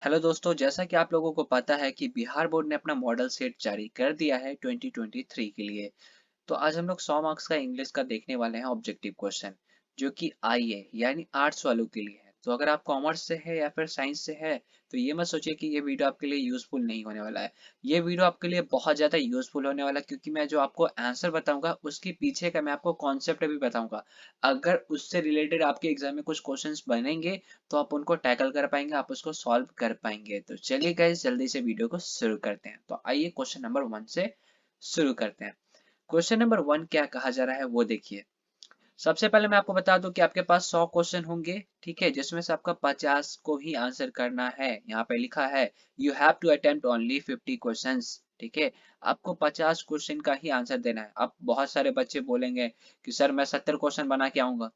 Hello दोस्तों, जैसा कि आप लोगों को पता है कि बिहार बोर्ड ने अपना मॉडल सेट जारी कर दिया है 2023 के लिए। तो आज हम लोग 100 मार्क्स का इंग्लिश का देखने वाले हैं ऑब्जेक्टिव क्वेश्चन, जो कि आईए यानी आर्ट्स वालों के लिए है। तो अगर आप कॉमर्स से है या फिर साइंस से है, तो ये मत सोचिए कि ये वीडियो आपके लिए यूजफुल नहीं होने वाला है। ये वीडियो आपके लिए बहुत ज़्यादा यूजफुल होने वाला है, क्योंकि मैं जो आपको आंसर बताऊंगा उसके पीछे का मैं आपको कॉन्सेप्ट भी बताऊंगा। अगर उससे रिलेटेड आपके एग्जाम में कुछ क्वेश्चंस बनेंगे, तो आप उनको टैकल कर पाएंगे, आप उसको सॉल्व कर पाएंगे। तो चलिए गाइस, जल्दी से वीडियो को शुरू करते हैं। तो आइए क्वेश्चन नंबर 1 से शुरू करते हैं। क्वेश्चन नंबर 1 क्या कहा जा रहा है वो देखिए। सबसे पहले मैं आपको बता दूं कि आपके पास 100 क्वेश्चन होंगे, ठीक है, जिसमें से आपका 50 को ही आंसर करना है। यहाँ पे लिखा है you have to attempt only 50 questions, ठीक है। आपको 50 क्वेश्चन का ही आंसर देना है। अब बहुत सारे बच्चे बोलेंगे कि सर मैं 70 क्वेश्चन बना के आऊंगा,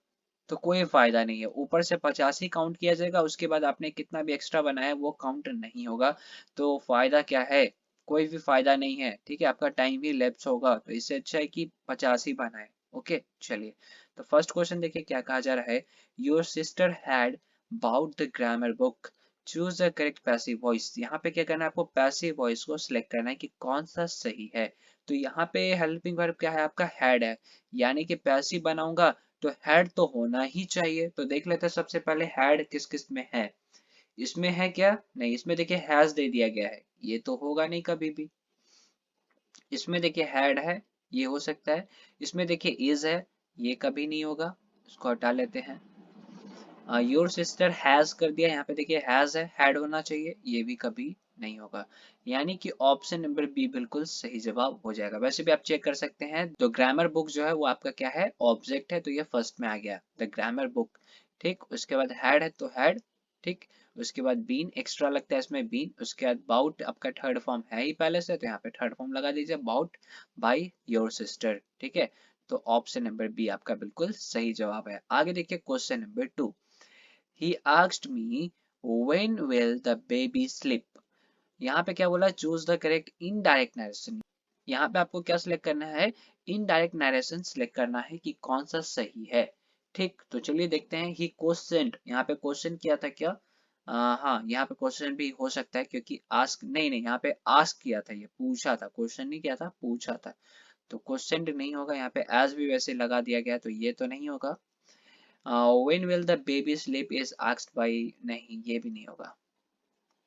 तो कोई फायदा नहीं है। ऊपर से 50 ही काउंट किया जाएगा, उसके बाद आपने कितना भी एक्स्ट्रा बनाया है वो काउंट नहीं होगा। तो फायदा क्या है? कोई भी फायदा नहीं है, ठीक है। आपका टाइम ही लैप्स होगा, तो इससे अच्छा है कि 50 ही बनाए। ओके, चलिए। तो फर्स्ट क्वेश्चन देखिए क्या कहा जा रहा है। Your sister had bought the grammar book, choose the correct passive voice. यहाँ पे क्या करना है, आपको पैसिव वॉइस को सिलेक्ट करना है कि कौन सा सही है। तो यहाँ पे हेल्पिंग वर्ब क्या है, आपका हैड है, यानी कि पैसिव बनाऊंगा तो हैड तो होना ही चाहिए। तो देख लेते हैं सबसे पहले हैड किस किस में है। इसमें है क्या? नहीं, इसमें देखिए हैज दे दिया गया है, ये तो होगा नहीं कभी भी। इसमें देखिए हैड है, ये हो सकता है। इसमें देखिए इज है, ये कभी नहीं होगा, इसको हटा लेते हैं। योर सिस्टर हैज कर दिया, यहाँ पे देखिए हैज है, हैड होना चाहिए, ये भी कभी नहीं होगा। यानी कि ऑप्शन नंबर बी बिल्कुल सही जवाब हो जाएगा। वैसे भी आप चेक कर सकते हैं, तो ग्रामर बुक जो है वो आपका क्या है, ऑब्जेक्ट है, तो ये फर्स्ट में आ गया द ग्रामर बुक, ठीक। उसके बाद हैड है तो हैड, ठीक। उसके बाद बीन एक्स्ट्रा लगता है इसमें, बीन। उसके बाद बाउट आपका थर्ड फॉर्म है ही पहले से, तो यहाँ पे थर्ड फॉर्म लगा दीजिए, बाउट बाई योर सिस्टर, ठीक है। तो ऑप्शन नंबर बी आपका बिल्कुल सही जवाब है। आगे देखिए question number 2। He asked me when will the baby sleep। यहाँ पे क्या बोला, choose the correct indirect narration. यहाँ पे आपको क्या सिलेक्ट करना है, इनडायरेक्ट नरेशन सिलेक्ट करना है कि कौन सा सही है, ठीक। तो चलिए देखते हैं। ही क्वेश्चन, यहाँ पे क्वेश्चन किया था क्या? हाँ, यहाँ पे क्वेश्चन भी हो सकता है, क्योंकि आस्क नहीं नहीं, यहाँ पे आस्क किया था, ये पूछा था, क्वेश्चन नहीं किया था, पूछा था। तो क्वेश्चन नहीं होगा, यहाँ पे एज भी वैसे लगा दिया गया, तो ये तो नहीं होगा। when will the baby sleep is asked by, नहीं ये भी नहीं होगा।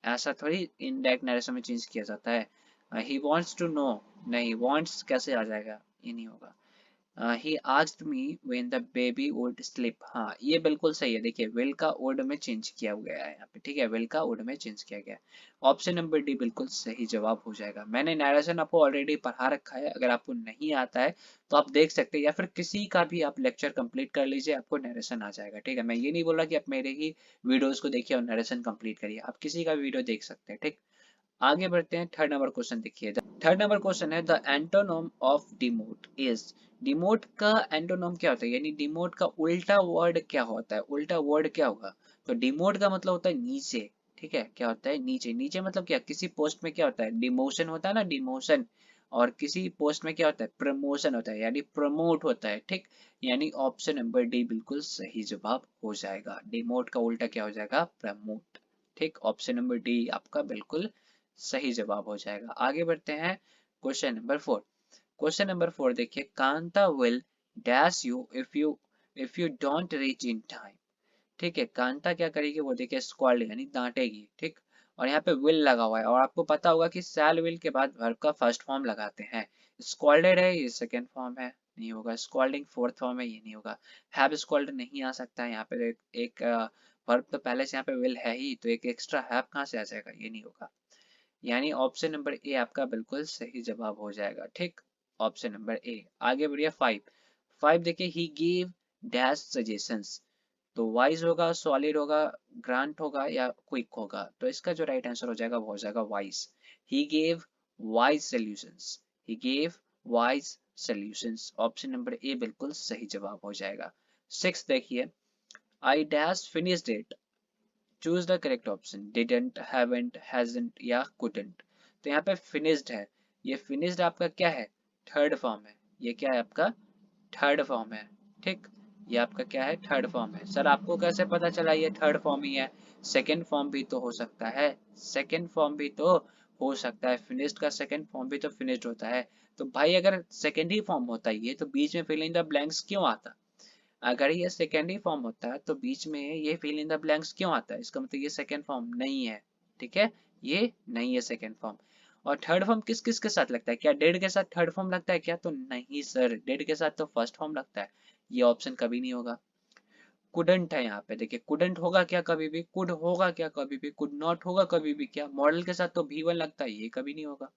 ऐसा थोड़ी इनडायरेक्ट नरेशन में चेंज किया जाता है। he wants to know, नहीं, wants कैसे आ जाएगा, ये नहीं होगा। he asked me when the baby would sleep, हाँ ये बिल्कुल सही है। देखिए will का would में चेंज किया गया है यहाँ पे, ठीक है, will का would में चेंज किया गया है। ऑप्शन नंबर डी बिल्कुल सही जवाब हो जाएगा। मैंने नरेशन आपको ऑलरेडी पढ़ा रखा है, अगर आपको नहीं आता है तो आप देख सकते हैं, या फिर किसी का भी आप लेक्चर कंप्लीट कर लीजिए, आपको नरेशन आ जाएगा, ठीक है। मैं ये नहीं बोल रहा कि आप मेरे ही वीडियोस को देखिए और नरेशन कंप्लीट करिए, आप किसी का वीडियो देख सकते हैं, ठीक। आगे बढ़ते हैं। थर्ड नंबर क्वेश्चन देखिए। थर्ड नंबर क्वेश्चन है the antonym of demote is. Demote का एंटोनोम क्या होता है, यानी डिमोट का उल्टा वर्ड क्या होता है, उल्टा वर्ड क्या होगा। तो डिमोट का मतलब होता है नीचे, ठीक है। क्या होता है, नीचे। नीचे मतलब क्या, किसी पोस्ट में क्या होता है, डिमोशन होता है ना, डिमोशन। और किसी पोस्ट में क्या होता है, प्रमोशन होता है, यानी प्रमोट होता है, ठीक। यानी ऑप्शन नंबर डी बिल्कुल सही जवाब हो जाएगा। डिमोट का उल्टा क्या हो जाएगा, प्रमोट, ठीक। ऑप्शन नंबर डी आपका बिल्कुल सही जवाब हो जाएगा। आगे बढ़ते हैं। Question number 4। क्वेश्चन नंबर 4 देखिए। Kanta will dash you don't reach in time, ठीक है। कांता क्या करेगी, वो देखिए स्क्वाल्ड यानी डांटेगी, ठीक। और यहाँ पे विल लगा हुआ है, और आपको पता होगा कि शैल विल के बाद वर्ब का फर्स्ट फॉर्म लगाते हैं। स्क्वाल्डेड है, ये सेकंड फॉर्म है, नहीं होगा। स्क्वाल्डिंग फोर्थ फॉर्म है, ये नहीं होगा। हैव स्क्वाल्ड नहीं आ सकता है, यहाँ पे एक वर्ब तो पहले से यहाँ पे विल है ही, तो एक एक्स्ट्रा हैव कहाँ से आ जाएगा, ये नहीं होगा। यानी ऑप्शन नंबर ए आपका बिल्कुल सही जवाब हो जाएगा, ठीक। ऑप्शन नंबर ए। आगे बढ़िए 5। 5 देखिए। ही गिव डैश सजेशंस, तो वाइज होगा, सॉलिड होगा, ग्रांट होगा, या क्विक होगा। तो इसका जो राइट आंसर हो जाएगा वो हो जाएगा wise. He gave wise solutions, he gave wise solutions. Option number ए बिल्कुल सही जवाब हो जाएगा। 6 देखिए। I dash finished it, choose the correct option. Didn't, haven't, hasn't या कुडंट। तो यहाँ पे फिनिश्ड है, ये फिनिश्ड आपका क्या है, थर्ड फॉर्म है। ये क्या है आपका, थर्ड फॉर्म है, ठीक। ये आपका क्या है, थर्ड फॉर्म है। सर आपको कैसे पता चला ये थर्ड फॉर्म ही है? सेकेंड फॉर्म भी तो हो सकता है, सेकेंड फॉर्म भी तो हो सकता है, फिनिश्ड का सेकेंड फॉर्म भी तो फिनिश्ड होता है। तो भाई अगर सेकेंड ही फॉर्म होता है ये, तो बीच में फिल इन द ब्लैंक्स क्यों आता? अगर ये सेकेंड ही फॉर्म होता है तो बीच में ये फिल इन द ब्लैंक्स क्यों आता है? इसका मतलब ये सेकेंड फॉर्म नहीं है, ठीक है, ये नहीं है सेकेंड फॉर्म। और थर्ड फॉर्म किस किस के साथ लगता है? क्या डेड के साथ थर्ड फॉर्म लगता है क्या? तो नहीं सर, डेड के साथ तो फर्स्ट फॉर्म लगता है, ये ऑप्शन कभी नहीं होगा। कुडंट है यहाँ पे, देखिए कुडंट होगा क्या कभी भी? कुड होगा क्या कभी भी? कुड नॉट होगा कभी भी क्या? मॉडल के साथ तो भी वन लगता है, ये कभी नहीं होगा।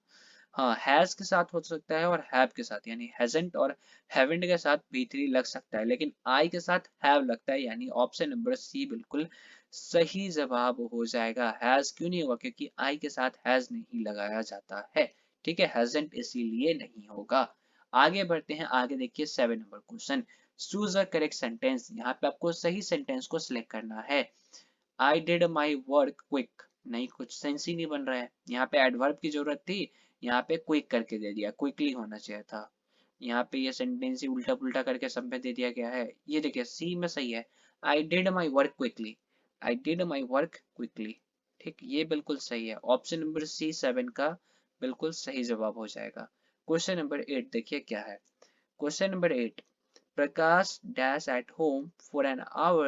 हाँ, हैज के साथ हो सकता है और हैव के साथ, यानी हैजंट और हैवेंट के साथ बी थ्री लग सकता है, लेकिन आई के साथ हैव लगता है, यानी ऑप्शन नंबर सी बिल्कुल सही जवाब हो जाएगा। हैज क्यों नहीं होगा? क्योंकि आई के साथ हैज नहीं लगाया जाता है, ठीक है, हैजंट इसीलिए नहीं होगा। आगे बढ़ते हैं, आगे देखिए 7 number question. Choose the correct sentence. यहाँ पे आपको सही सेंटेंस को सिलेक्ट करना है। I did my work quick, नहीं, कुछ सेंस ही नहीं बन रहा है। यहाँ पे एडवर्ब की जरूरत थी, यहाँ पे क्विक करके दे दिया, क्विकली होना चाहिए था। यहाँ पे ये सेंटेंस ही उल्टा पुल्टा करके सब में दे दिया गया है। ये देखिए सी में सही है, I did my work quickly, I did my work quickly, ठीक, ये बिल्कुल सही है। ऑप्शन नंबर सी 7 का बिल्कुल सही जवाब हो जाएगा। क्वेश्चन नंबर 8 देखिए क्या है। Question number 8, Prakash dash at home for an hour,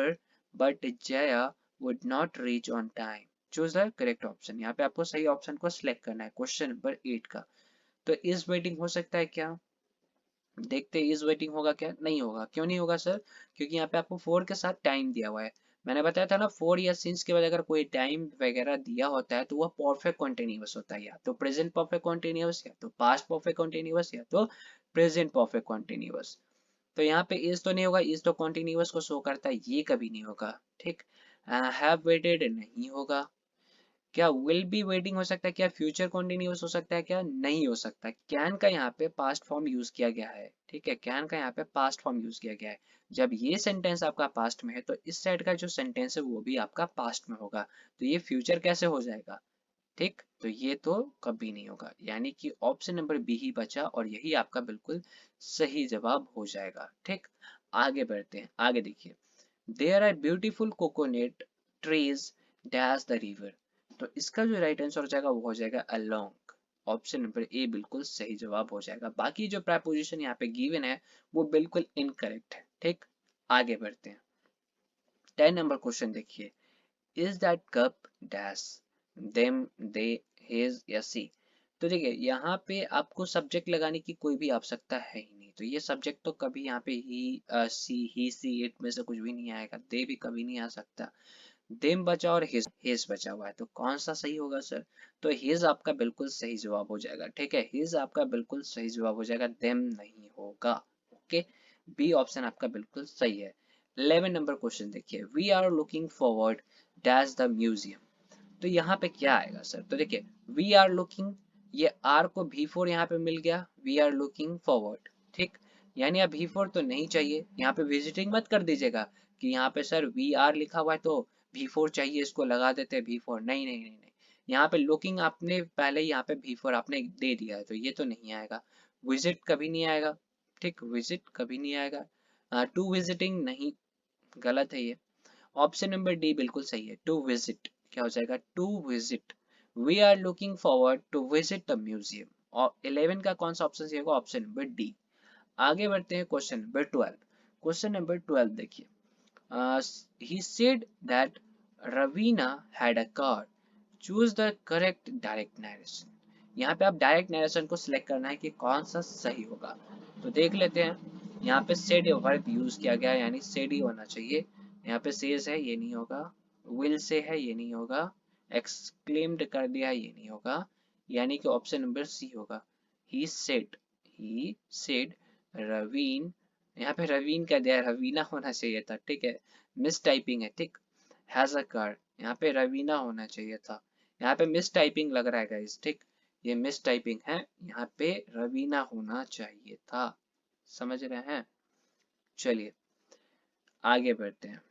but Jaya would not reach on time. Choose the correct option. यहाँ पे आपको सही ऑप्शन को सिलेक्ट करना है क्वेश्चन नंबर 8 का। तो इज वेटिंग हो सकता है क्या? देखते इज वेटिंग होगा क्या? नहीं होगा। क्यों नहीं होगा सर? क्योंकि यहाँ पे आपको फोर के साथ टाइम दिया हुआ है। मैंने बताया था ना, फोर या सिंस के बाद अगर कोई टाइम वगैरह दिया होता है तो वह परफेक्ट कॉन्टिन्यूअस होता है, या तो प्रेजेंट परफेक्ट कॉन्टिन्यूअस, या तो पास्ट परफेक्ट कॉन्टिन्यूअस, या तो प्रेजेंट परफेक्ट कॉन्टिन्यूअस। तो यहाँ पे इज तो नहीं होगा, इज तो कॉन्टिन्यूअस को शो करता है, ये कभी नहीं होगा, ठीक। हैव वेटेड नहीं होगा। क्या विल बी वेटिंग हो सकता है? क्या फ्यूचर कॉन्टिन्यूअस हो सकता है? क्या नहीं हो सकता। कैन का यहाँ पे पास्ट फॉर्म यूज किया गया है, ठीक है, कैन का यहाँ पे पास्ट फॉर्म यूज किया गया है। जब ये सेंटेंस आपका पास्ट में है तो इस साइड का जो सेंटेंस है वो भी आपका पास्ट में होगा, तो ये फ्यूचर कैसे हो जाएगा? ठीक, तो ये तो कभी नहीं होगा, यानी कि ऑप्शन नंबर बी ही बचा और यही आपका बिल्कुल सही जवाब हो जाएगा, ठीक। आगे बढ़ते हैं, आगे देखिए। There are beautiful coconut trees dash the river. तो इसका जो राइट आंसर हो जाएगा वो हो जाएगा अलोंग। ऑप्शन नंबर ए बिल्कुल सही जवाब हो जाएगा। बाकी जो प्रेपोजिशन यहाँ पे गिवन है वो बिल्कुल इनकरेक्ट है, ठीक। आगे बढ़ते हैं। 10 नंबर क्वेश्चन देखिए। Is that cup dash them they his या सी। तो देखिए यहाँ पे आपको सब्जेक्ट लगाने की कोई भी आवश्यकता है ही नहीं, तो ये सब्जेक्ट तो कभी यहाँ पे ही सी इट में से कुछ भी नहीं आएगा, दे भी कभी नहीं आ सकता। देम बचा और हिज बचा हुआ है, तो कौन सा सही होगा सर? तो हिज आपका बिल्कुल सही जवाब हो जाएगा, ठीक है, हिज आपका बिल्कुल सही जवाब हो जाएगा, देम नहीं होगा। ओके, बी ऑप्शन आपका बिल्कुल सही है। 11 नंबर क्वेश्चन देखिए। We are looking forward dash the museum. तो यहाँ पे क्या आएगा सर? तो देखिए वी आर लुकिंग, ये आर को भी फोर यहाँ पे मिल गया, वी आर लुकिंग फॉरवर्ड, ठीक, यानी अब भी फोर तो नहीं चाहिए, यहाँ पे विजिटिंग मत कर दीजिएगा कि यहाँ पे सर वी आर लिखा हुआ है तो भी फोर चाहिए, इसको लगा देते हैं भी फोर, नहीं नहीं नहीं नहीं। यहाँ पे लुकिंग आपने पहले ही यहाँ पे भी फोर आपने दे दिया है, तो ये तो नहीं आएगा। विजिट कभी नहीं आएगा, ठीक, विजिट कभी नहीं आएगा। टू विजिटिंग नहीं, गलत है ये। ऑप्शन नंबर डी बिल्कुल सही है, टू विजिट। क्या हो जाएगा? To visit. We are looking forward to visit the museum. और 11 का कौन सा ऑप्शन होगा? Option number D. आगे बढ़ते हैं क्वेश्चन नंबर 12। क्वेश्चन नंबर 12 देखिए। He said that Raveena had a car, choose the correct direct narration. यहाँ पे आप डायरेक्ट नरेशन को सिलेक्ट करना है कि कौन सा सही होगा। तो देख लेते हैं। यहाँ पे सेड वर्ब यूज किया गया है, यानी सेड ही होना चाहिए। यहाँ पे सेज है, ये नहीं होगा। विल से है, ये नहीं होगा। एक्सक्लेम्ड कर दिया है, ये नहीं होगा, यानी कि ऑप्शन नंबर सी होगा। ही सेड रवीन, यहाँ पे रवीन का दिया, रवीना होना चाहिए था, ठीक है, मिस टाइपिंग है, ठीक। हैज अ कार, यहाँ पे रवीना होना चाहिए था, यहाँ पे मिस टाइपिंग लग रहा है गाइस, ठीक, ये मिस टाइपिंग है, यहाँ पे रवीना होना चाहिए था। समझ रहे हैं? चलिए आगे बढ़ते हैं।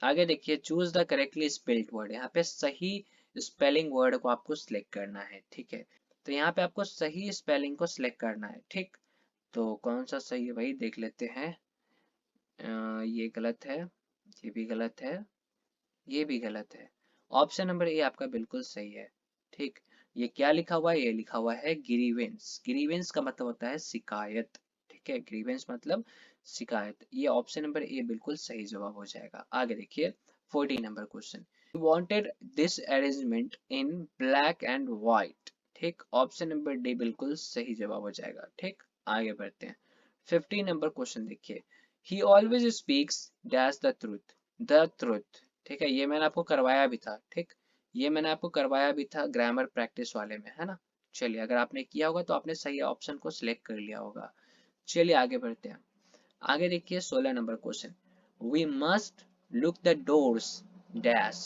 आगे देखिए। Choose the correctly spelled word. यहाँ पे सही स्पेलिंग वर्ड को आपको सिलेक्ट करना है, ठीक है। तो यहाँ पे आपको सही स्पेलिंग को सिलेक्ट करना है, ठीक। तो कौन सा सही है भाई, देख लेते हैं। ये गलत है, ये भी गलत है, ये भी गलत है। ऑप्शन नंबर ए आपका बिल्कुल सही है। ठीक, ये क्या लिखा हुआ है? ये लिखा हुआ है ग्रीवेंस। ग्रीवेंस का मतलब होता है शिकायत। ठीक है, ग्रीवेंस मतलब शिकायत। ये ऑप्शन नंबर ए बिल्कुल सही जवाब हो जाएगा। आगे देखिए 14 number question, wanted this arrangement in black and white. ठीक, ऑप्शन नंबर डी बिल्कुल सही जवाब हो जाएगा। ठीक, आगे बढ़ते हैं। 15 नंबर क्वेश्चन देखिए, ही always speaks dash the truth. The truth, ठीक है, ये मैंने आपको करवाया भी था। ठीक, ये मैंने आपको करवाया भी था ग्रामर प्रैक्टिस वाले में, है ना। चलिए, अगर आपने किया होगा तो आपने सही ऑप्शन को सिलेक्ट कर लिया होगा। चलिए आगे बढ़ते हैं। आगे देखिए 16 number question, we must look the doors dash.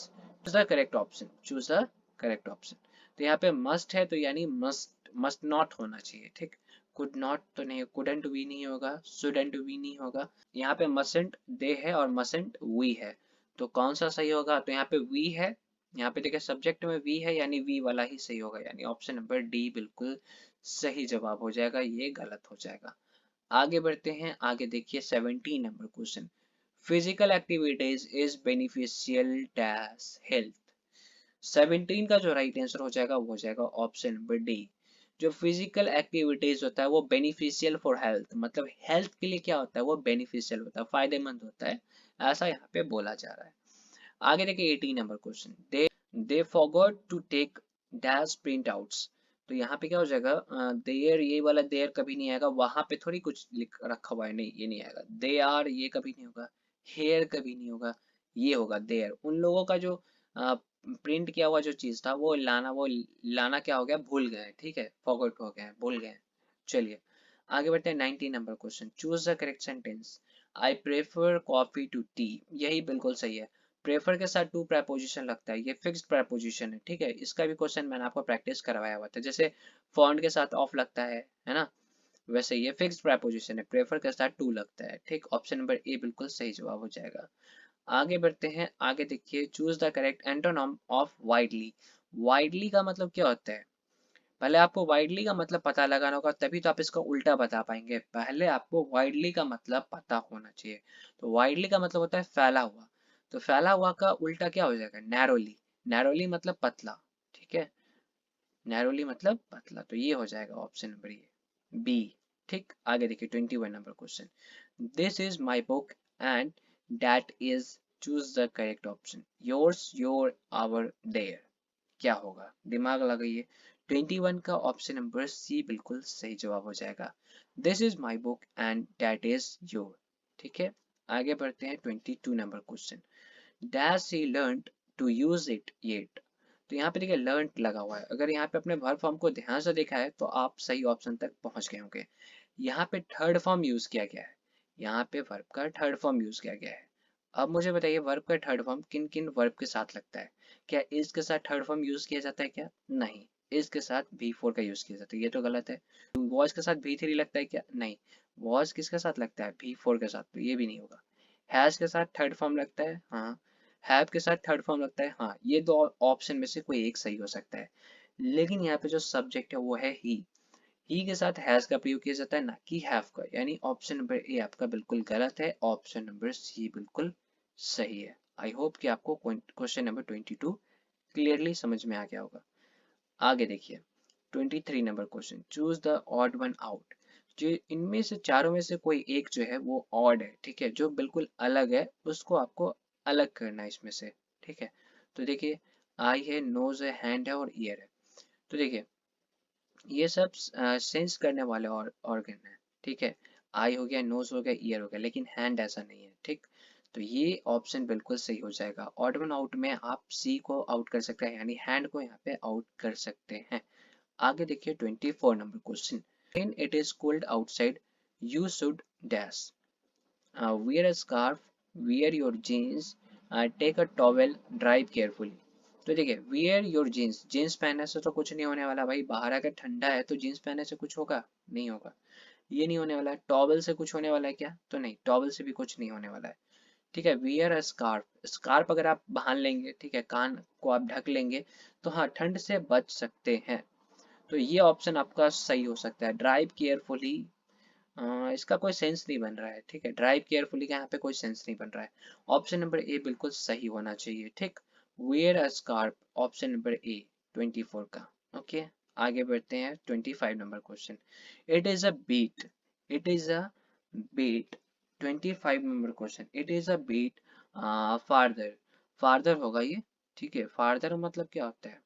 Choose the correct option, choose the correct option. तो यहाँ पे मस्ट है तो यानी मस्ट नॉट होना चाहिए। ठीक, कुड नॉट तो नहीं, कुडंट भी नहीं होगा, शुडंट भी नहीं होगा। यहाँ पे मसेंट दे है और मसेंट वी है, तो कौन सा सही होगा? तो यहाँ पे वी है। यहाँ पे देखिए सब्जेक्ट में वी है यानी वी वाला ही सही होगा, यानी ऑप्शन नंबर डी बिल्कुल सही जवाब हो जाएगा, ये गलत हो जाएगा। आगे बढ़ते हैं। आगे देखिए 17 number question, physical activities is beneficial dash health. 17 का जो राइट आंसर हो जाएगा वो हो जाएगा ऑप्शन नंबर डी। जो फिजिकल एक्टिविटीज होता है वो बेनिफिशियल फॉर हेल्थ, मतलब हेल्थ के लिए क्या होता है? वो बेनिफिशियल होता है, फायदेमंद होता है, ऐसा यहाँ पे बोला जा रहा है। आगे देखिए 18 number question, they forgot to take dash printouts. तो यहाँ पे क्या हो जाएगा? देयर, ये वाला देयर कभी नहीं आएगा, वहां पे थोड़ी कुछ लिख रखा हुआ है, नहीं ये नहीं आएगा। दे आर, ये कभी नहीं होगा। हेयर कभी नहीं होगा, ये होगा देयर। उन लोगों का जो प्रिंट किया हुआ जो चीज था वो लाना क्या हो गया? भूल गए। ठीक है, फॉरगॉट हो गए, भूल गए। चलिए आगे बढ़ते हैं। 19 number question, choose the correct sentence, I prefer coffee to tea. यही बिल्कुल सही है। प्रेफर के साथ टू प्रेपोजिशन लगता है, ये फिक्स्ड प्रेपोजिशन है। ठीक है, इसका भी क्वेश्चन मैंने आपको प्रैक्टिस करवाया हुआ था। जैसे फॉन्ट के साथ ऑफ लगता है ना, वैसे ये फिक्स्ड प्रेपोजिशन है, प्रेफर के साथ टू लगता है। ठीक, ऑप्शन नंबर ए बिल्कुल सही जवाब हो जाएगा। आगे बढ़ते हैं। आगे देखिए, choose the correct antonym of widely. Widely का मतलब क्या होता है? पहले आपको वाइडली का मतलब पता लगाना होगा, तभी तो आप इसका उल्टा बता पाएंगे। पहले आपको वाइडली का मतलब पता होना चाहिए। तो वाइडली का मतलब होता है फैला हुआ, तो फैला हुआ का उल्टा क्या हो जाएगा? नैरोली। नैरोली मतलब पतला। ठीक है, नैरोली मतलब पतला, तो ये हो जाएगा ऑप्शन नंबर ए, बी। ठीक, आगे देखिए 21 number question, this is my book and that is, choose the correct option, yours, your, our, their. क्या होगा? दिमाग लगाइए। 21 का ऑप्शन नंबर सी बिल्कुल सही जवाब हो जाएगा, this is my book and that is your. ठीक है, आगे बढ़ते हैं। 22 number question, dash he learn to use it yet. तो यहाँ पे देखिए लर्न लगा हुआ है, अगर यहाँ पे अपने वर्ब फॉर्म को ध्यान से देखा है तो आप सही ऑप्शन तक पहुंच गए होंगे। यहाँ पे थर्ड फॉर्म यूज किया गया है, यहाँ पे वर्ब का थर्ड फॉर्म यूज किया गया है। अब मुझे बताइए वर्ब का थर्ड फॉर्म किन किन वर्ब के साथ लगता है? क्या इज के साथ थर्ड फॉर्म यूज किया जाता है क्या? नहीं। इज के साथ V4 का यूज किया जाता है, ये तो गलत है। वॉज के साथ V3 लगता है क्या? नहीं। वॉज किसके साथ लगता है? V4 के साथ, तो ये भी नहीं होगा। हैज के साथ थर्ड फॉर्म लगता है, हाँ। हैव के साथ थर्ड फॉर्म लगता है, हाँ। ये दो ऑप्शन में से कोई एक सही हो सकता है, लेकिन यहाँ पे जो सब्जेक्ट है वो है ही के साथ हैज का प्रयोग किया जाता है, ना कि हैव का, यानी ऑप्शन नंबर ए आपका बिल्कुल गलत है, ऑप्शन नंबर सी बिल्कुल सही है। आई होप कि आपको क्वेश्चन नंबर 22 क्लियरली समझ में आ गया होगा। आगे देखिए 23 number question, choose the odd one out. जो इनमें से चारों में से कोई एक जो है वो ऑड है, ठीक है, जो बिल्कुल अलग है, उसको आपको अलग करना है इसमें से। ठीक है, तो देखिए आई है, नोज है, हैंड है और ईयर है। तो देखिए ये सब सेंस करने वाले ऑर्गन है। ठीक है, आई हो गया, नोज हो गया, ईयर हो गया, लेकिन हैंड ऐसा नहीं है। ठीक, तो ये ऑप्शन बिल्कुल सही हो जाएगा। ऑड वन आउट में आप सी को आउट कर सकते हैं, यानी हैंड को यहाँ पे आउट कर सकते हैं। आगे देखिए 24 number question, when it is cold outside you should dash, wear a scarf, wear your jeans, take a towel, drive carefully। तो देखिए wear your jeans, जीन्स पहनने से तो कुछ नहीं होने वाला भाई, बाहर अगर ठंडा है तो जीन्स पहनने से कुछ होगा? नहीं होगा, ये नहीं होने वाला है। टॉवल से कुछ होने वाला है क्या? तो नहीं, टॉवल से भी कुछ नहीं होने वाला है। ठीक है, वियर अ स्कार्फ, स्कार्फ अगर आप बांध लेंगे, ठीक है, कान को आप ढक लेंगे, तो हाँ ठंड से बच सकते हैं। तो ये ऑप्शन आपका सही हो सकता है, ड्राइव केयरफुली। इसका कोई सेंस नहीं बन रहा है, ठीक है। ड्राइव केयरफुली का यहाँ पे कोई सेंस नहीं बन रहा है। ऑप्शन नंबर ए बिल्कुल सही होना चाहिए, ठीक। Wear a scarf, option number A 24 का। ओके, आगे बढ़ते हैं 25 number question. It is a bit, it is a bit, 25 number question. It is a bit farther, farther होगा ये, ठीक है। फार्दर मतलब क्या होता है?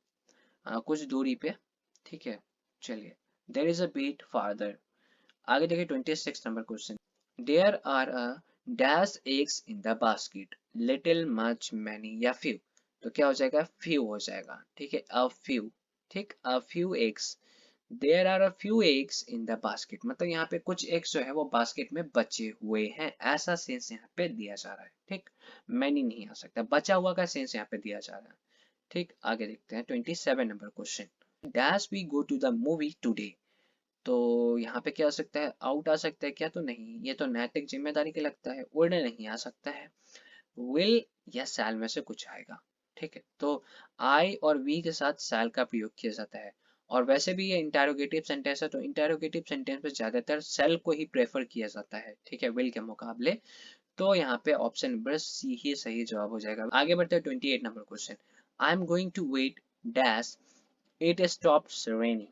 कुछ दूरी पे, ठीक है। चलिए, there is a bit farther. आगे देखिए 26 number question. There are a dash eggs in the basket, little much many या फ्यू। तो क्या हो जाएगा? फ्यू हो जाएगा, ठीक है। अ फ्यू, ठीक, a few eggs. There are a few eggs in the basket, मतलब यहाँ पे कुछ एग्स जो है वो बास्केट में बचे हुए हैं, ऐसा सेंस यहाँ पे दिया जा रहा है, ठीक। मैनी नहीं आ सकता, बचा हुआ का सेंस यहाँ पे दिया जा रहा है, ठीक। आगे देखते हैं 27 number question. Dash we go to the movie today. तो यहाँ पे क्या आ सकता है? आउट आ सकता है क्या? तो नहीं, ये तो नैतिक जिम्मेदारी के लगता है, वुड नहीं आ सकता है। विल या शैल में से कुछ आएगा, ठीक है। तो आई और वी के साथ शैल का प्रयोग किया जाता है, और वैसे भी ये इंटेरोगेटिव सेंटेंस है, तो इंटेरोगेटिव सेंटेंस में ज्यादातर शैल को ही प्रेफर किया जाता है, ठीक है, विल के मुकाबले। तो यहाँ पे ऑप्शन नंबर सी ही सही जवाब हो जाएगा। आगे बढ़ते हैं 28 number question. I am going to wait dash it stops raining.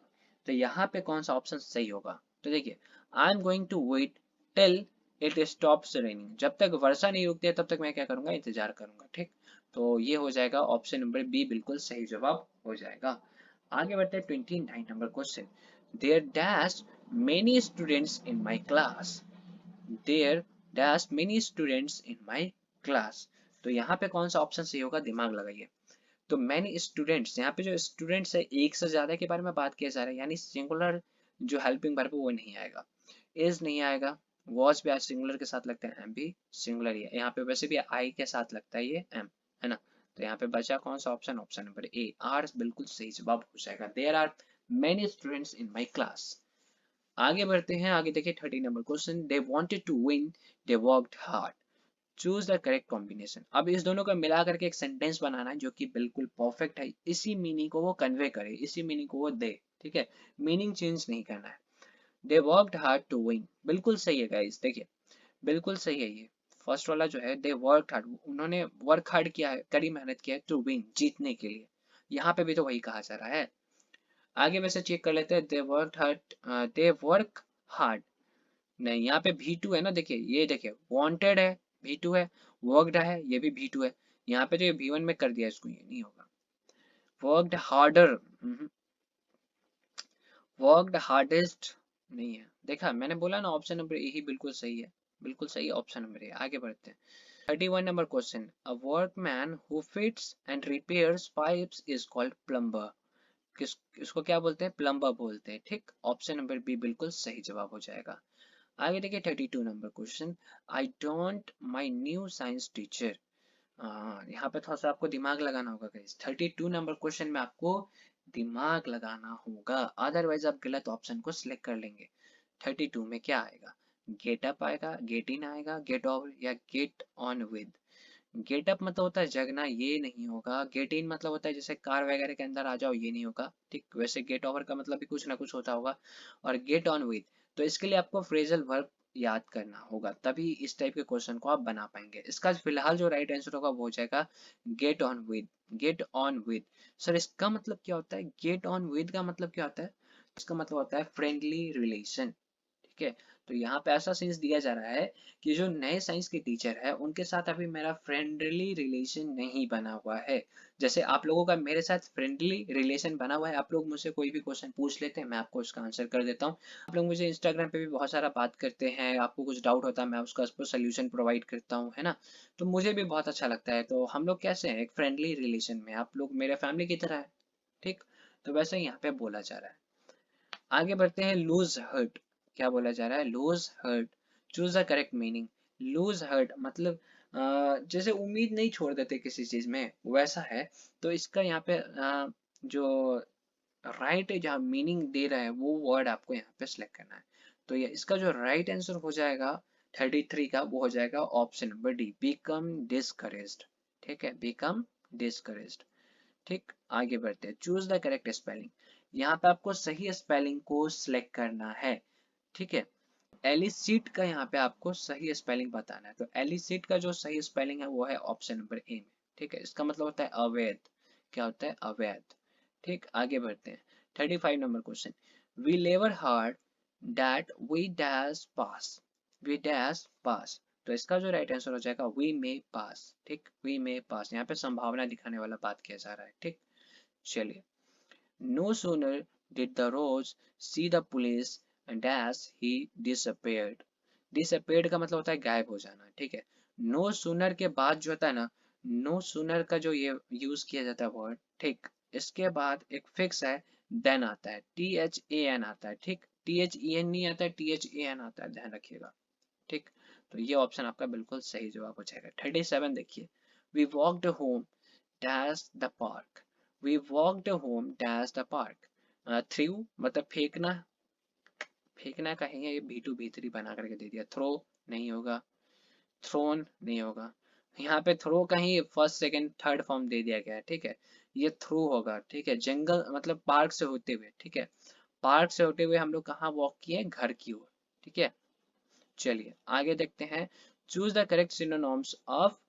तो यहाँ पे कौन सा ऑप्शन सही होगा? तो देखिए, I am going to wait till it stops raining, जब तक वर्षा नहीं रुकती है तब तक मैं क्या करूंगा? इंतजार करूंगा, ठीक। तो ये हो जाएगा ऑप्शन नंबर बी, बिल्कुल सही जवाब हो जाएगा। आगे बढ़ते हैं 29 number question. There dash many students in my class, there dash many students in my class. तो यहाँ पे कौन सा ऑप्शन सही होगा? दिमाग लगाइए। तो मैनी स्टूडेंट्स, यहाँ पे जो स्टूडेंट्स है एक से ज्यादा के बारे में बात किया जा रहा है, यानी सिंगुलर जो हेल्पिंग वर्ब है वो नहीं आएगा। इज नहीं आएगा, वॉज भी आज सिंगुलर के साथ लगता है, एम भी सिंगुलर ही है यहाँ पे, वैसे भी आई के साथ लगता है ये एम, है ना। तो यहाँ पे बचा कौन सा option? Option number A, are बिल्कुल सही जवाब हो जाएगा। There are many students in my class. आगे बढ़ते हैं, आगे देखिए 30 number question. They wanted to win, they worked hard, choose the correct combination. अब इस दोनों का मिला करके एक सेंटेंस बनाना है जो कि बिल्कुल परफेक्ट है, इसी मीनिंग को वो कन्वे करे, इसी मीनिंग को वो दे, ठीक है। मीनिंग चेंज नहीं करना है। They worked hard to win, बिल्कुल सही है गाइस, देखिए बिल्कुल सही है ये। फर्स्ट वाला जो है, दे वर्कड हार्ड, उन्होंने वर्क हार्ड किया है, कड़ी मेहनत किया है, टू विन, जीतने के लिए। यहाँ पे भी तो वही कहा जा रहा है। आगे वैसे चेक कर लेते हैं, they work hard, they work hard, नहीं, यहाँ पे V2 है ना, देखिए ये देखिए, वांटेड है V2 है, वर्कड है ये भी V2 है। यहाँ पे जो ये V1 में कर दिया इसको, ये नहीं होगा। वर्कड हार्डर, वर्कड हार्डेस्ट नहीं है। देखा, मैंने बोला ना ऑप्शन नंबर ए ही बिल्कुल सही है, बिल्कुल सही ऑप्शन नंबर ए। आगे बढ़ते हैं 31 number question. A workman who fits and repairs pipes is called plumber. किस इसको क्या बोलते हैं? प्लम्बर बोलते हैं, ठीक। ऑप्शन नंबर बी बिल्कुल सही जवाब हो जाएगा। आगे देखिए 32 number question. I don't my new science teacher. यहाँ पे थोड़ा सा आपको दिमाग लगाना होगा गाइस। 32 नंबर क्वेश्चन में आपको दिमाग लगाना होगा, अदरवाइज आप गलत ऑप्शन को सिलेक्ट कर लेंगे। 32 में क्या आएगा? गेट अप आएगा, गेट इन आएगा, गेट ओवर या get on with. Get up मतलब होता है जगना, ये नहीं होगा। गेट इन मतलब होता है जैसे कार वगैरह के अंदर आ जाओ, ये नहीं होगा, ठीक। वैसे गेट ओवर का मतलब भी कुछ ना कुछ होता होगा। और गेट ऑन विद, तो इसके लिए आपको फ्रेजल वर्ब याद करना होगा, तभी इस टाइप के क्वेश्चन को आप बना पाएंगे। इसका फिलहाल जो राइट आंसर होगा वो हो जाएगा get on with, get on with. Sir इसका मतलब क्या होता है? गेट ऑन विद का मतलब क्या होता है? इसका मतलब होता है फ्रेंडली रिलेशन, ठीक है। तो यहाँ पे ऐसा सेंस दिया जा रहा है कि जो नए साइंस के टीचर है उनके साथ अभी मेरा फ्रेंडली रिलेशन नहीं बना हुआ है। जैसे आप लोगों का मेरे साथ फ्रेंडली रिलेशन बना हुआ है, आप लोग मुझसे कोई भी क्वेश्चन पूछ लेते हैं, मैं आपको उसका आंसर कर देता हूँ। आप लोग मुझे इंस्टाग्राम पे भी बहुत सारा बात करते हैं, आपको कुछ डाउट होता है मैं उसका सोल्यूशन प्रोवाइड करता हूँ, है ना। तो मुझे भी बहुत अच्छा लगता है। तो हम लोग कैसे हैं? एक फ्रेंडली रिलेशन में, आप लोग मेरे फैमिली की तरह है, ठीक। तो वैसे ही यहाँ पे बोला जा रहा है। आगे बढ़ते हैं, लूज हर्ट। क्या बोला जा रहा है? Loose hurt, choose the correct meaning. Loose hurt मतलब जैसे उम्मीद नहीं छोड़ देते किसी चीज में, वैसा है। तो इसका यहाँ पे जो राइट जहाँ मीनिंग दे रहा है वो वर्ड आपको यहाँ पे सिलेक्ट करना है। तो ये इसका जो राइट आंसर हो जाएगा 33 का, वो हो जाएगा option number D, become discouraged, ठीक है, बिकम डिस्करेज्ड, ठीक। आगे बढ़ते हैं, चूज द करेक्ट स्पेलिंग। यहाँ पे आपको सही स्पेलिंग को सिलेक्ट करना है, ठीक है। एलिसिट का यहाँ पे आपको सही स्पेलिंग बताना है। तो एलिसिट का जो सही स्पेलिंग है वो है ऑप्शन नंबर ए में। ठीक है, इसका मतलब होता है अवैध। क्या होता है? अवैध। ठीक, आगे बढ़ते हैं। 35 नंबर question. We never heard that we dash pass. We dash pass. तो इसका जो राइट आंसर हो जाएगा वी मे पास। ठीक, वी मे पास, यहाँ पे संभावना दिखाने वाला बात किया जा रहा है। ठीक, चलिए। No sooner did the Rose see the police and as he disappeared. Disappeared का मतलब होता है गायब हो जाना। ठीक है, no sooner के बाद जो होता है ना, no sooner का जो ये यूज किया जाता है वर्ड, ठीक, इसके बाद एक फिक्स है, then आता है, THAN आता है। ठीक, THEN नहीं आता है, THAN आता है, ध्यान रखिएगा। ठीक, तो ये ऑप्शन आपका बिल्कुल सही जवाब हो जाएगा। 37 देखिए। We walked home dash the park. We walked home dash the park. Through मतलब फेंकना। फेंकना कहेंगे, ये B2 B3 बना करके दे दिया। थ्रो नहीं होगा, थ्रोन नहीं होगा। यहाँ पे थ्रो का ही फर्स्ट सेकंड थर्ड फॉर्म दे दिया गया है। ठीक है, ये थ्रू होगा। ठीक है, जंगल मतलब पार्क से होते हुए। ठीक है, पार्क से होते हुए हम लोग कहाँ वॉक किए? घर की ओर। ठीक है, चलिए आगे देखते हैं। Choose the correct synonyms of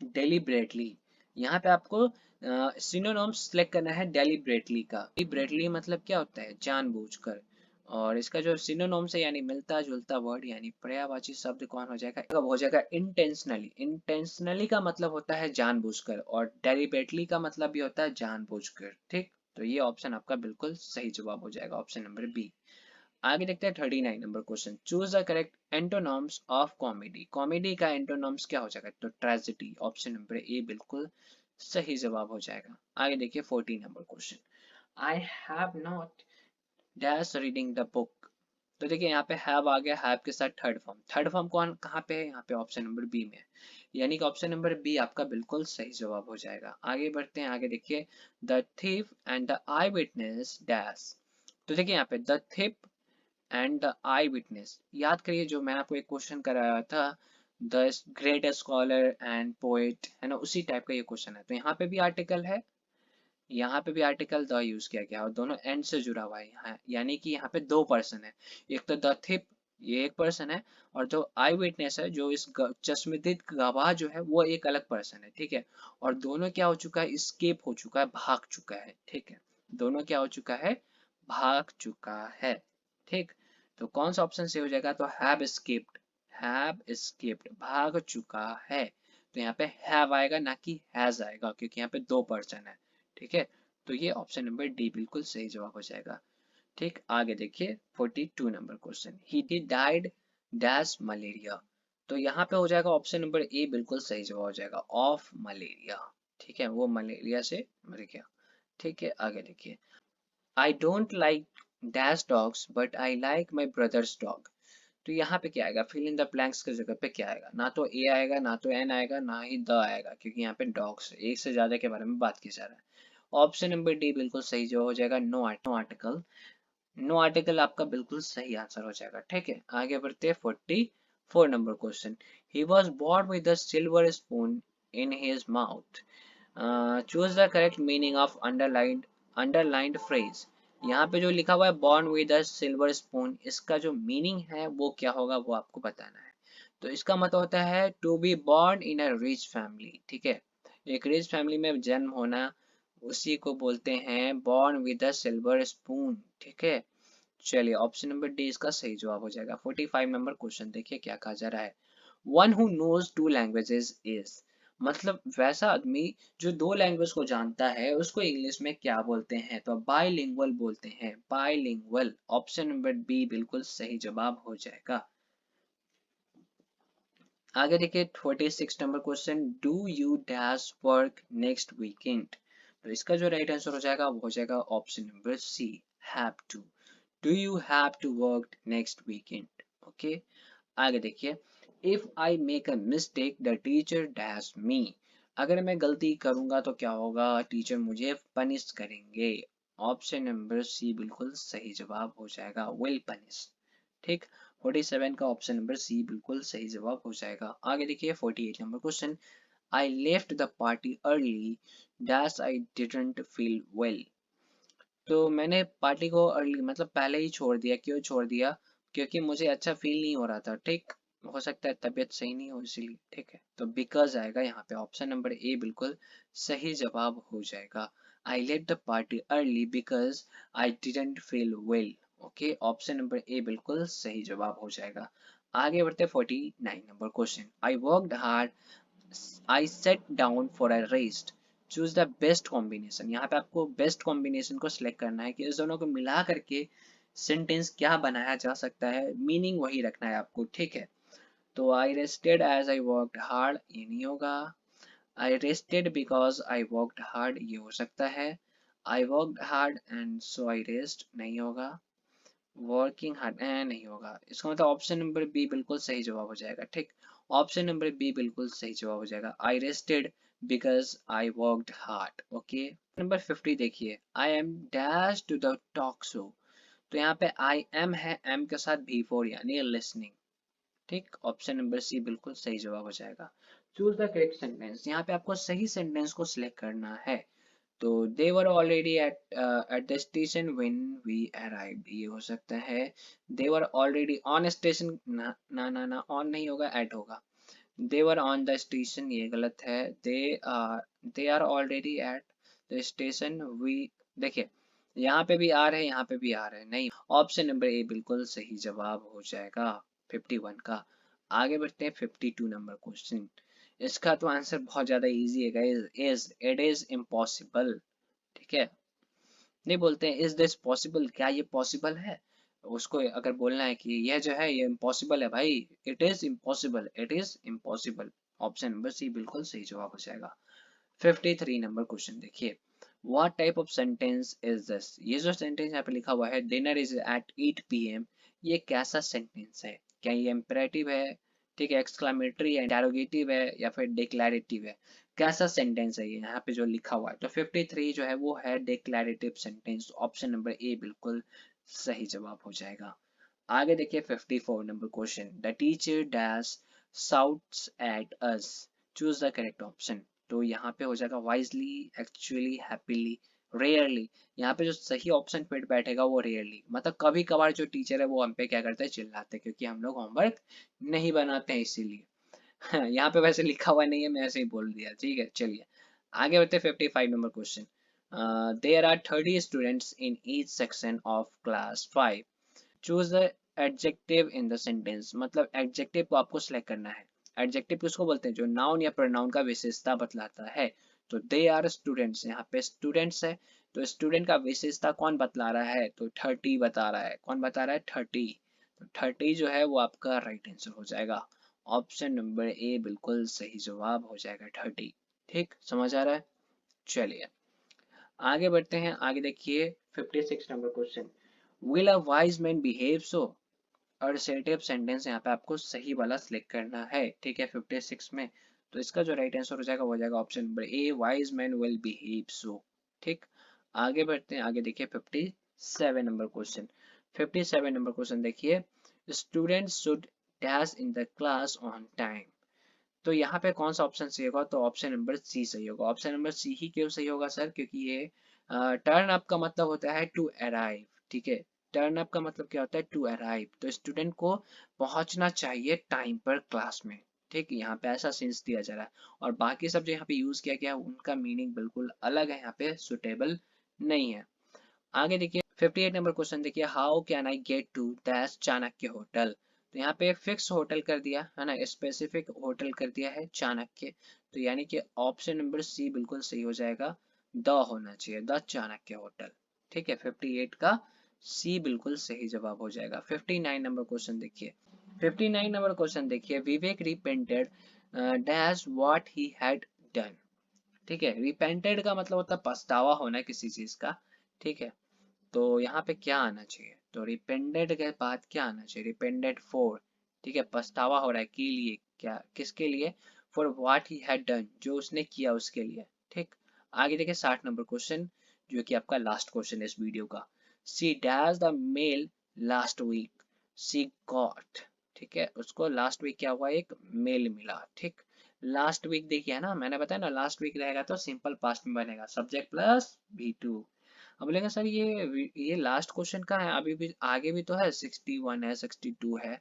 deliberately. यहाँ पे आपको सिनोनिम्स सिलेक्ट करना है डेलिब्रेटली का। डेलिब्रेटली मतलब क्या होता है? जानबूझकर। और इसका जो सिनोनिम्स है यानी मिलता जुलता वर्ड यानी पर्यायवाची शब्द कौन हो जाएगा? अब हो जाएगा इंटेंशनली। इंटेंशनली का मतलब होता है जानबूझकर और डेलिब्रेटली का मतलब भी होता है जानबूझकर। ठीक, तो ये ऑप्शन आपका बिल्कुल सही जवाब हो जाएगा, ऑप्शन नंबर बी। आगे देखते हैं 39 number question. Choose the correct antonyms of comedy. Comedy का एंटोनम्स क्या हो जाएगा? तो ट्रेजेडी, ऑप्शन नंबर ए बिल्कुल सही जवाब हो जाएगा। आगे देखिए 40 number question. I have not dash reading the book. तो देखिए यहाँ पे हैव आ गया, हैव के साथ थर्ड फॉर्म। थर्ड फॉर्म कौन कहाँ पे है? यहाँ पे ऑप्शन नंबर बी में है, यानी कि ऑप्शन नंबर बी आपका बिल्कुल सही जवाब हो जाएगा। आगे बढ़ते हैं, आगे देखिए। The thief and the eye witness dash. तो देखिए यहाँ पे the thief and the eye witness, याद करिए जो मैं आपको एक क्वेश्चन कराया था, the great scholar and poet, है ना, उसी टाइप का ये क्वेश्चन है। तो यहाँ पे भी आर्टिकल है, यहाँ पे भी आर्टिकल द यूज किया गया और दोनों एंड से जुड़ा हुआ है यहाँ, यानी कि यहाँ पे दो पर्सन है। एक तो द थिप, ये एक पर्सन है, और जो आई विटनेस है, जो इस चश्मदीद गवाह जो है, वो एक अलग पर्सन है। ठीक है, और दोनों क्या हो चुका है? स्केप हो चुका है, भाग चुका है। ठीक है, दोनों क्या हो चुका है? भाग चुका है। ठीक, तो कौन सा ऑप्शन से हो जाएगा? तो हैव एस्केप्ड। हैव एस्केप्ड, भाग चुका है। तो यहाँ पे हैव आएगा ना कि हैज आएगा, क्योंकि यहाँ पे दो पर्सन है। ठीक है, तो ये ऑप्शन नंबर डी बिल्कुल सही जवाब हो जाएगा। ठीक, आगे देखिए 42 number question. He died dash malaria. तो यहाँ पे हो जाएगा ऑप्शन नंबर ए बिल्कुल सही जवाब हो जाएगा, ऑफ मलेरिया। ठीक है, वो मलेरिया से मर गया। ठीक है, आगे देखिए। I don't like dash dogs but I like my brothers dog. तो यहाँ पे क्या आएगा? फिल इन द ब्लैंक्स की जगह पे क्या आएगा? ना तो ए आएगा, ना तो एन आएगा, ना ही द आएगा, क्योंकि यहाँ पे डॉग्स एक से ज्यादा के बारे में बात की जा रहा है। ऑप्शन नंबर डी बिल्कुल सही जो हो जाएगा, नो आर्टिकल। नो आर्टिकल आपका बिल्कुल सही आंसर हो जाएगा। ठीक है, आगे बढ़ते हैं 44 number question. He was born with a silver spoon in his mouth. Choose the correct meaning of underlined phrase. यहाँ पे जो लिखा हुआ है born with a silver spoon, इसका जो मीनिंग है वो क्या होगा, वो आपको बताना है। तो इसका मतलब होता है to be born in a rich family. ठीक है, एक रिच फैमिली में जन्म होना, उसी को बोलते हैं born with a silver spoon. ठीक है, चलिए ऑप्शन नंबर डी इसका सही जवाब हो जाएगा। 45 नंबर क्वेश्चन देखिए क्या कहा जा रहा है। One who knows two languages is, मतलब वैसा आदमी जो दो लैंग्वेज को जानता है उसको इंग्लिश में क्या बोलते हैं? तो बाइलिंगुअल बोलते हैं, बाइलिंगुअल। ऑप्शन नंबर बी बिल्कुल सही जवाब हो जाएगा। आगे देखिए 46 number question. Do you dash work next weekend. तो इसका जो राइट आंसर हो जाएगा वो हो जाएगा option number C, have to. Do you have to work next weekend? Okay, आगे देखिए। If I make a mistake the teacher dash me. अगर मैं गलती करूंगा तो क्या होगा? टीचर मुझे पनिश करेंगे। ऑप्शन नंबर सी बिल्कुल सही जवाब हो जाएगा, विल पनिश। ठीक, 47 का ऑप्शन नंबर सी बिल्कुल सही जवाब हो जाएगा। आगे देखिए 48 number question. I left the party early dash I didn't feel well. तो मैंने पार्टी को अर्ली मतलब पहले ही छोड़ दिया। क्यों छोड़ दिया? क्योंकि मुझे अच्छा फील नहीं हो रहा था, ठीक। हो सकता है तबीयत सही नहीं हो इसीलिए, ठीक है। तो बिकॉज आएगा यहाँ पे, ऑप्शन नंबर ए बिल्कुल सही जवाब हो जाएगा। I let the party early because I didn't feel well. Okay, option number ए बिल्कुल सही जवाब हो जाएगा। आगे बढ़ते 49 number question. I worked hard, I set down for a rest, choose the best combination. यहाँ पे आपको बेस्ट कॉम्बिनेशन को सिलेक्ट करना है कि इस दोनों को मिला करके सेंटेंस क्या बनाया जा सकता है, मीनिंग वही रखना है आपको, ठीक है। तो I rested as I worked hard, ये नहीं होगा। I rested because I worked hard, ये हो सकता है। I worked hard and so I rest, नहीं होगा। वर्किंग हार्ड नहीं होगा। इसका मतलब ऑप्शन नंबर बी बिल्कुल सही जवाब हो जाएगा, ठीक। ऑप्शन नंबर बी बिल्कुल सही जवाब हो जाएगा। I rested because I worked hard. Okay, number 50 देखिए। I am dash to the talk show. तो यहाँ पे आई एम है, एम के साथ बी फोर यानी लिसनिंग, ठीक। ऑप्शन नंबर सी बिल्कुल सही जवाब हो जाएगा। चूज द करेक्ट सेंटेंस, यहाँ पे आपको सही सेंटेंस को सिलेक्ट करना है। तो they were already at the station when we arrived, ये हो सकता है। they were already on station, ना ना ना ना, on नहीं होगा, at होगा। they were on the station, ये गलत है। they are already at the station we, देखिए यहाँ पे भी आ रहे हैं, यहाँ पे भी आ रहे हैं, नहीं। ऑप्शन नंबर ए बिल्कुल सही जवाब हो जाएगा 51 का। आगे बढ़ते हैं 52 नंबर क्वेश्चन। इसका तो आंसर बहुत ज्यादा इजी है guys. Is, it is impossible, ठीक है। नहीं बोलते हैं इज दिस पॉसिबल, क्या ये पॉसिबल है। उसको अगर बोलना है कि यह जो है ये इम्पॉसिबल है भाई, it is impossible, it is impossible. Option number C बिल्कुल सही जवाब हो जाएगा। 53 नंबर क्वेश्चन देखिए। What type of sentence is this, ये जो सेंटेंस यहाँ पे लिखा हुआ है डिनर इज एट 8 PM, ये कैसा सेंटेंस है। क्या ये इम्पेरेटिव है, ठीक है, एक्सक्लेमेटरी है, इंटेरोगेटिव है, या फिर डिक्लैरेटिव है। कैसा सेंटेंस है ये यहाँ पे जो लिखा हुआ है। तो 53 जो है वो है डिक्लैरेटिव सेंटेंस। ऑप्शन नंबर ए बिल्कुल सही जवाब हो जाएगा। आगे देखिए 54 number question. The teacher dash shouts at us, choose the correct option. तो यहाँ पे हो जाएगा वाइजली, एक्चुअली, हैप्पीली, रेयरली। यहाँ पे जो सही ऑप्शन फिट बैठेगा वो रेयरली, मतलब कभी कभार जो टीचर है वो हम पे क्या करते हैं, चिल्लाते हैं, क्योंकि हम लोग होमवर्क नहीं बनाते हैं इसीलिए। यहाँ पे वैसे लिखा हुआ नहीं है, मैं ऐसे ही बोल दिया, ठीक है। चलिए आगे बढ़ते 55 number question. There are 30 students in each section of class 5, choose the adjective in the sentence. मतलब एडजेक्टिव को आपको सिलेक्ट करना है। एडजेक्टिव किसको बोलते हैं, जो नाउन या प्रोनाउन का विशेषता बतलाता है। तो दे आर स्टूडेंट्स, यहाँ पे स्टूडेंट्स है, तो स्टूडेंट का विशेषता कौन बतला रहा है, तो 30 बता रहा है। कौन बता रहा है, 30। तो 30 जो है वो आपका राइट आंसर हो जाएगा। ऑप्शन नंबर ए बिल्कुल सही जवाब हो जाएगा 30, ठीक। समझ आ रहा है। चलिए आगे बढ़ते हैं। आगे देखिए 56 number question. Will a wise man behave सो, और assertive सेंटेंस यहाँ पे आपको सही वाला सिलेक्ट करना है, ठीक है। 56 में तो इसका जो राइट आंसर हो जाएगा वो हो जाएगा option number A, wise man will behave सो, ठीक। आगे बढ़ते हैं। आगे देखिए 57 नंबर क्वेश्चन। 57 नंबर क्वेश्चन देखिए। Students should dash in the class on time. तो यहाँ पे कौन सा ऑप्शन सही होगा, तो ऑप्शन नंबर सी सही होगा। ऑप्शन नंबर सी ही क्यों सही होगा सर, क्योंकि ये टर्न अप का मतलब होता है टू अराइव, ठीक है। टर्न अप का मतलब क्या होता है, टू अराइव। तो स्टूडेंट को पहुंचना चाहिए टाइम पर क्लास में, ठीक। यहाँ पे ऐसा सेंस दिया जा रहा है। और बाकी सब जो यहाँ पे यूज किया गया है उनका मीनिंग बिल्कुल अलग है, यहाँ पे सुटेबल नहीं है। आगे देखिए 58 नंबर क्वेश्चन देखिए। How can I get to dash Chanakya hotel. तो यहाँ पे फिक्स होटल कर दिया है ना, स्पेसिफिक होटल कर दिया है चाणक्य। तो यानी कि ऑप्शन नंबर सी बिल्कुल सही हो जाएगा। द होना चाहिए, द चाणक्य होटल, ठीक है। 58 का सी बिल्कुल सही जवाब हो जाएगा। 59 नंबर क्वेश्चन देखिए। 59 नंबर क्वेश्चन देखिए। Vivek repented dash what he had done, ठीक है। रिपेंटेड का मतलब होता है पछतावा होना किसी चीज का, ठीक है। तो यहाँ पे क्या आना चाहिए, तो रिपेंडेड के बाद क्या आना चाहिए, रिपेंडेड फॉर, ठीक है। पछतावा हो रहा है के लिए, क्या किसके लिए, for what he had done, जो उसने किया उसके लिए, ठीक। आगे देखिए 60 नंबर क्वेश्चन, जो कि आपका लास्ट क्वेश्चन है इस वीडियो का। She dash the mail last week, she got, ठीक है, उसको लास्ट वीक क्या हुआ, एक मेल मिला, ठीक। लास्ट वीक देखिए ना, मैंने बताया ना लास्ट वीक रहेगा तो सिंपल पास्ट में बनेगा, सब्जेक्ट प्लस V2। अब बोलेंगे सर ये लास्ट क्वेश्चन का है, अभी भी आगे भी तो है, 61 है, 62 है,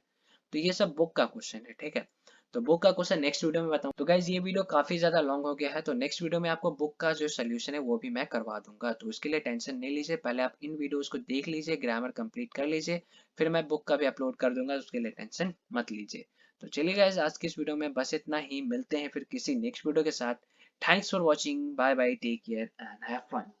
तो ये सब बुक का क्वेश्चन है, ठीक है। तो बुक का क्वेश्चन नेक्स्ट वीडियो में बताऊं। तो गाइज ये वीडियो काफी ज्यादा लॉन्ग हो गया है, तो नेक्स्ट वीडियो में आपको बुक का जो सोल्यूशन है वो भी मैं करवा दूंगा, तो उसके लिए टेंशन नहीं लीजिए, पहले आप इन वीडियोस को देख लीजिए, ग्रामर कंप्लीट कर लीजिए, फिर मैं बुक का भी अपलोड कर दूंगा, उसके लिए टेंशन मत लीजिए। तो चलिए गाइज आज की इस वीडियो में बस इतना ही, मिलते हैं फिर किसी नेक्स्ट वीडियो के साथ। Thanks for watching, bye bye, take care and have fun.